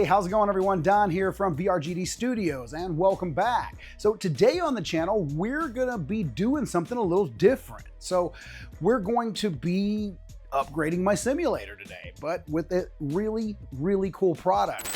Hey, how's it going everyone? Don here from VRGD Studios and welcome back. So today on the channel, we're gonna be doing something a little different. So we're going to be upgrading my simulator today, but with a really, really cool product.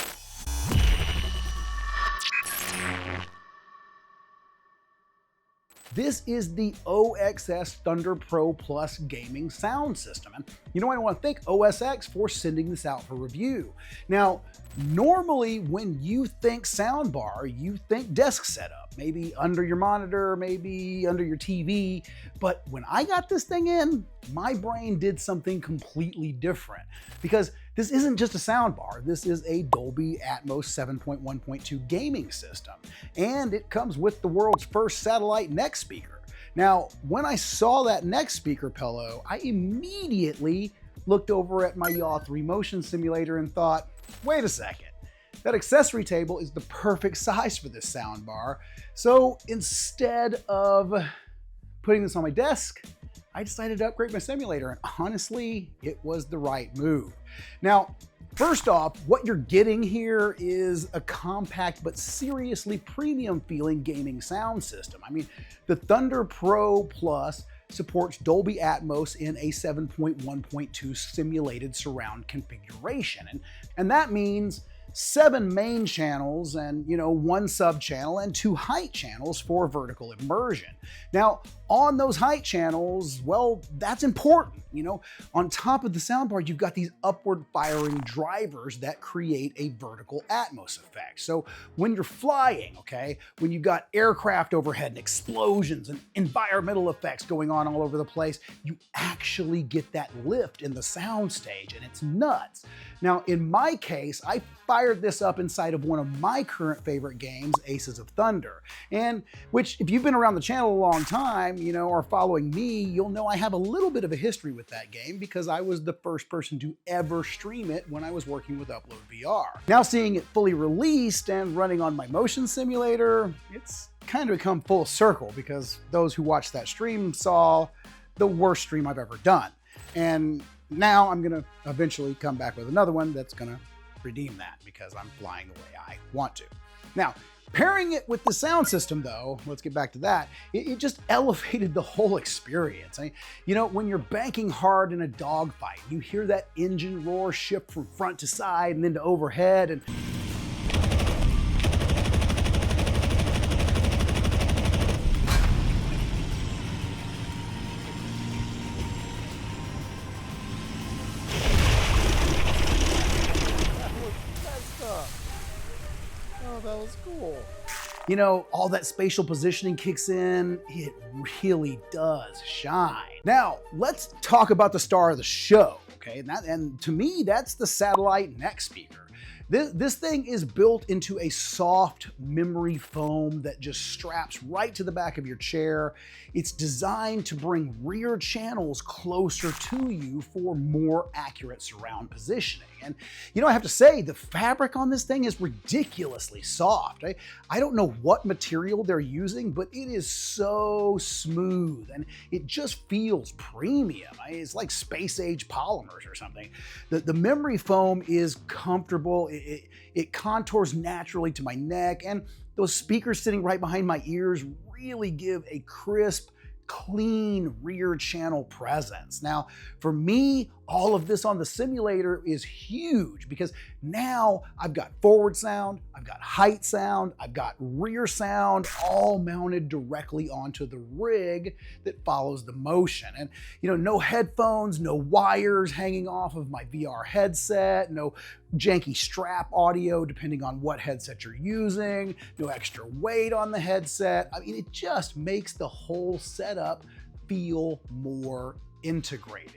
This is the OXS Thunder Pro Plus gaming sound system. And you know, I want to thank OSX for sending this out for review. Now, normally when you think soundbar, you think desk setup, maybe under your monitor, maybe under your TV. But when I got this thing in, my brain did something completely different, because this isn't just a soundbar. This is a Dolby Atmos 7.1.2 gaming system, and it comes with the world's first satellite neck speaker. Now, when I saw that neck speaker pillow, I immediately looked over at my Yaw 3 motion simulator and thought, wait a second, that accessory table is the perfect size for this soundbar. So instead of putting this on my desk, I decided to upgrade my simulator, and honestly, it was the right move. Now, first off, what you're getting here is a compact but seriously premium feeling gaming sound system. I mean, the Thunder Pro Plus supports Dolby Atmos in a 7.1.2 simulated surround configuration. And that means 7 main channels and, 1 sub channel and 2 height channels for vertical immersion. Now, on those height channels, well, that's important. On top of the soundbar, you've got these upward firing drivers that create a vertical Atmos effect. So when you're flying, when you've got aircraft overhead and explosions and environmental effects going on all over the place, you actually get that lift in the sound stage, and it's nuts. Now, in my case, I fired this up inside of one of my current favorite games, Aces of Thunder, and which, if you've been around the channel a long time, or following me, you'll know I have a little bit of a history with that game because I was the first person to ever stream it when I was working with Upload VR. Now seeing it fully released and running on my motion simulator, it's kind of become full circle, because those who watched that stream saw the worst stream I've ever done. And now I'm gonna eventually come back with another one that's gonna redeem that, because I'm flying the way I want to. Now, pairing it with the sound system though, let's get back to that, it just elevated the whole experience. When you're banking hard in a dogfight, you hear that engine roar shift from front to side and then to overhead, and that was cool. All that spatial positioning kicks in. It really does shine. Now, let's talk about the star of the show, and to me, that's the satellite neck speaker. This thing is built into a soft memory foam that just straps right to the back of your chair. It's designed to bring rear channels closer to you for more accurate surround positioning. And I have to say, the fabric on this thing is ridiculously soft. I don't know what material they're using, but it is so smooth and it just feels premium. It's like space age polymers or something. The memory foam is comfortable. It contours naturally to my neck, and those speakers sitting right behind my ears really give a crisp, clean rear channel presence. Now, for me, all of this on the simulator is huge, because now I've got forward sound, I've got height sound, I've got rear sound, all mounted directly onto the rig that follows the motion. And no headphones, no wires hanging off of my VR headset, no janky strap audio depending on what headset you're using, no extra weight on the headset. It just makes the whole setup feel more integrated.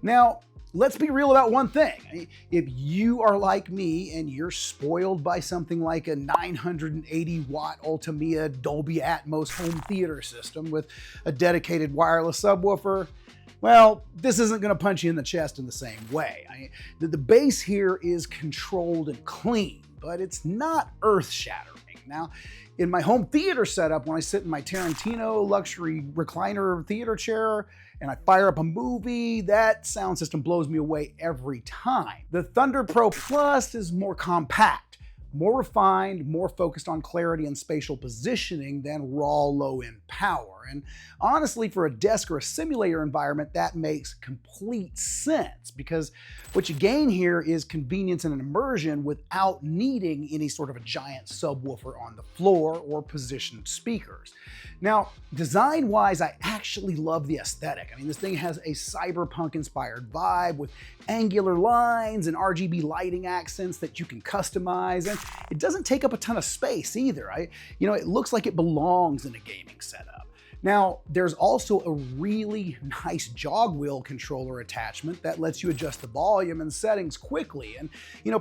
Now, let's be real about one thing. If you are like me and you're spoiled by something like a 980 watt Ultimia Dolby Atmos home theater system with a dedicated wireless subwoofer, well, this isn't going to punch you in the chest in the same way. The bass here is controlled and clean, but it's not earth-shattering. Now, in my home theater setup, when I sit in my Tarantino luxury recliner theater chair and I fire up a movie, that sound system blows me away every time. The Thunder Pro Plus is more compact, more refined, more focused on clarity and spatial positioning than raw low-end power. And honestly, for a desk or a simulator environment, that makes complete sense, because what you gain here is convenience and an immersion without needing any sort of a giant subwoofer on the floor or positioned speakers. Now, design-wise, I actually love the aesthetic. I mean, this thing has a cyberpunk-inspired vibe with angular lines and RGB lighting accents that you can customize, and it doesn't take up a ton of space either. It looks like it belongs in a gaming setup. Now, there's also a really nice jog wheel controller attachment that lets you adjust the volume and settings quickly. And,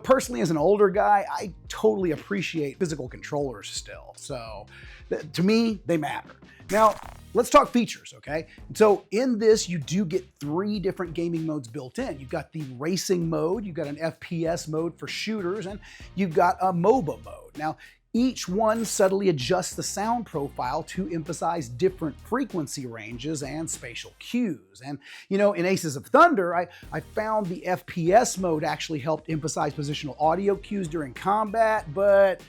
personally, as an older guy, I totally appreciate physical controllers still. So, to me, they matter. Now, let's talk features, okay? So in this, you do get 3 different gaming modes built in. You've got the racing mode, you've got an FPS mode for shooters, and you've got a MOBA mode. Now, each one subtly adjusts the sound profile to emphasize different frequency ranges and spatial cues. And, in Aces of Thunder, I found the FPS mode actually helped emphasize positional audio cues during combat, but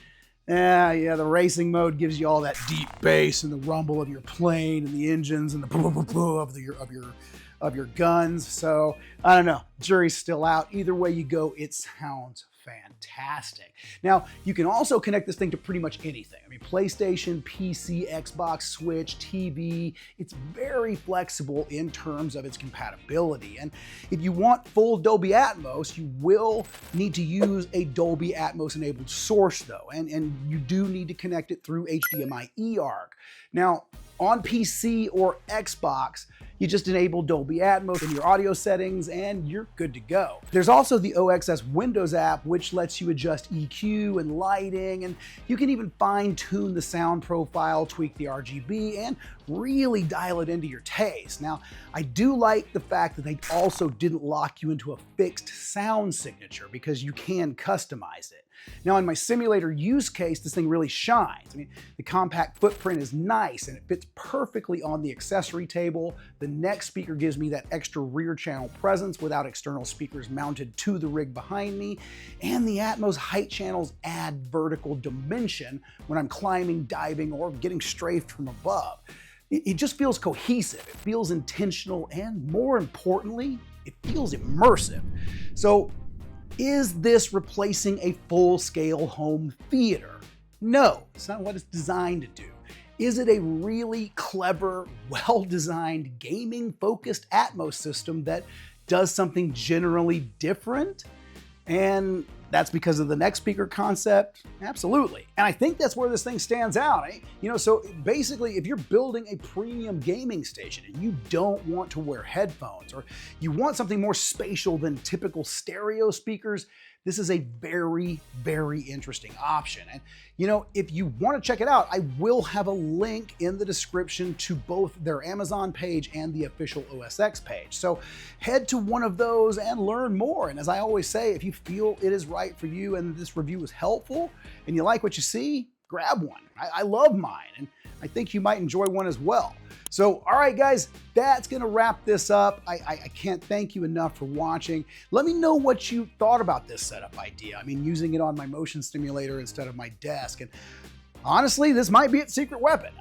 the racing mode gives you all that deep bass and the rumble of your plane and the engines and the of your guns. So I don't know, jury's still out. Either way you go, it sounds fantastic. Now, you can also connect this thing to pretty much anything. I mean, PlayStation, PC, Xbox, Switch, TV. It's very flexible in terms of its compatibility. And if you want full Dolby Atmos, you will need to use a Dolby Atmos enabled source though. And you do need to connect it through HDMI eARC. Now, on PC or Xbox, you just enable Dolby Atmos in your audio settings and you're good to go. There's also the OXS Windows app, which lets you adjust EQ and lighting, and you can even fine-tune the sound profile, tweak the RGB, and really dial it into your taste. Now, I do like the fact that they also didn't lock you into a fixed sound signature, because you can customize it. Now, in my simulator use case, this thing really shines. I mean, the compact footprint is nice and it fits perfectly on the accessory table. The neck speaker gives me that extra rear channel presence without external speakers mounted to the rig behind me. And the Atmos height channels add vertical dimension when I'm climbing, diving, or getting strafed from above. It just feels cohesive, it feels intentional, and more importantly, it feels immersive. So, is this replacing a full-scale home theater? No, it's not what it's designed to do. Is it a really clever, well-designed, gaming-focused Atmos system that does something generally different? And that's because of the neck speaker concept? Absolutely. And I think that's where this thing stands out. So basically, if you're building a premium gaming station and you don't want to wear headphones, or you want something more spatial than typical stereo speakers, this is a very, very interesting option. And if you want to check it out, I will have a link in the description to both their Amazon page and the official OSX page. So head to one of those and learn more. And as I always say, if you feel it is right for you and this review is helpful and you like what you see, grab one. I love mine, and I think you might enjoy one as well. So, all right, guys, that's going to wrap this up. I can't thank you enough for watching. Let me know what you thought about this setup idea. I mean, using it on my motion stimulator instead of my desk. And honestly, this might be its secret weapon.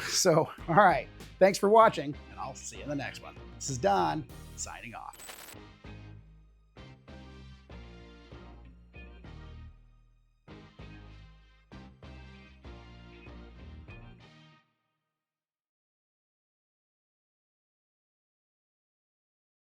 So, all right, thanks for watching, and I'll see you in the next one. This is Don, signing off.